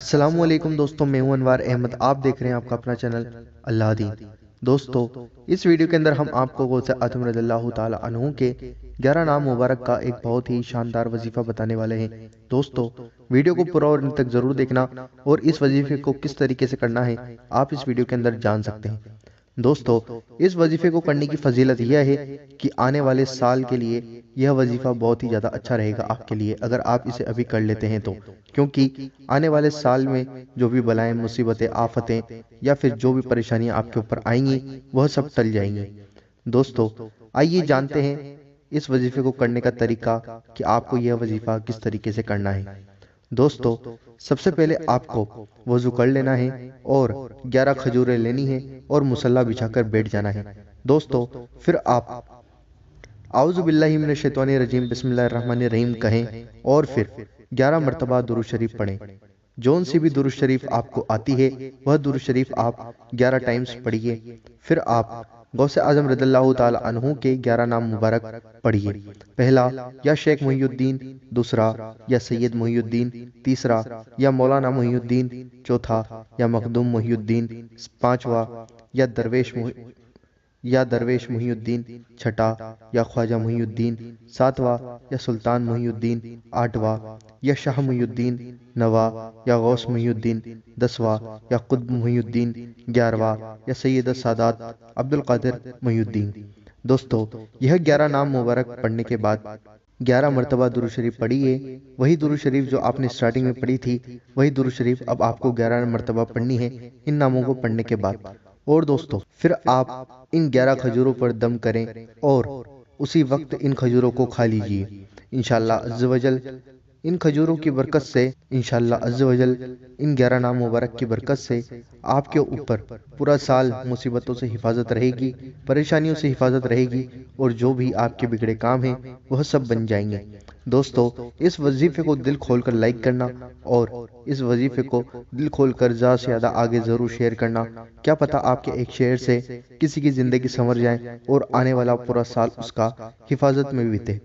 السلام علیکم دوستوں، میں ہوں انوار احمد۔ آپ دیکھ رہے ہیں آپ کا اپنا چینل اللہ دین۔ دوستوں، اس ویڈیو کے اندر ہم آپ کو غوث اعظم رضی اللہ تعالی عنہ کے 11 نام مبارک کا ایک بہت ہی شاندار وظیفہ بتانے والے ہیں۔ دوستوں، ویڈیو کو پورا اور انت تک ضرور دیکھنا اور اس وظیفے کو کس طریقے سے کرنا ہے آپ اس ویڈیو کے اندر جان سکتے ہیں۔ دوستو، اس وظیفے کو کرنے کی فضیلت یہ ہے کہ آنے والے سال کے لیے یہ وظیفہ بہت ہی زیادہ اچھا رہے گا آپ کے لیے اگر آپ اسے ابھی کر لیتے ہیں تو، کیونکہ آنے والے سال میں جو بھی بلائیں، مصیبتیں، آفتیں یا پھر جو بھی پریشانیاں آپ کے اوپر آئیں گی وہ سب ٹل جائیں گی۔ دوستو، آئیے جانتے ہیں اس وظیفے کو کرنے کا طریقہ کہ آپ کو یہ وظیفہ کس طریقے سے کرنا ہے۔ دوستو، سب سے پہلے آپ کو وضو کر لینا ہے اور 11 کھجوریں لینی ہے اور مصلی بچھا کر بیٹھ جانا ہے۔ دوستو، پھر آپ اعوذ باللہ من الشیطان الرجیم بسم اللہ الرحمن الرحیم کہیں اور پھر 11 مرتبہ درود شریف پڑھیں۔ جون سی بھی درود شریف آپ کو آتی ہے وہ درود شریف آپ 11 ٹائمز پڑھیے۔ پھر آپ غوث اعظم رضی اللہ تعالی عنہ کے 11 نام مبارک پڑھیے۔ پہلا یا شیخ محی الدین، دوسرا یا سید محی الدین، تیسرا یا مولانا محی الدین، چوتھا یا مخدوم محی الدین، پانچواں یا درویش محی الدین، چھٹا یا خواجہ محی الدین، ساتواں یا سلطان محی الدین، آٹھواں یا شاہ محی الدین، نواں یا غوث محی الدین، دسواں یا قطب محی الدین، 11واں یا سید السادات عبد القادر محی الدین۔ دوستو، یہ 11 نام مبارک پڑھنے کے بعد 11 مرتبہ درود شریف پڑھیے۔ وہی درود شریف جو آپ نے سٹارٹنگ میں پڑھی تھی وہی درود شریف اب آپ کو 11 مرتبہ پڑھنی ہے ان ناموں کو پڑھنے کے بعد۔ اور دوستو، پھر آپ ان 11 کھجوروں پر دم کریں اور اسی وقت ان کھجوروں کو کھا لیجئے۔ انشاءاللہ عز و جل ان کھجوروں کی برکت سے، انشاءاللہ عز و جل ان 11 نام مبارک کی برکت سے آپ کے اوپر پورا سال مصیبتوں سے حفاظت رہے گی، پریشانیوں سے حفاظت رہے گی اور جو بھی آپ کے بگڑے کام ہیں وہ سب بن جائیں گے۔ دوستو، اس وظیفے کو دل کھول کر لائک کرنا اور اس وظیفے کو دل کھول کر زیادہ سے زیادہ آگے ضرور شیئر کرنا۔ کیا پتہ آپ کے ایک شیئر سے کسی کی زندگی سنور جائے اور آنے والا پورا سال اس کا حفاظت میں بیتے۔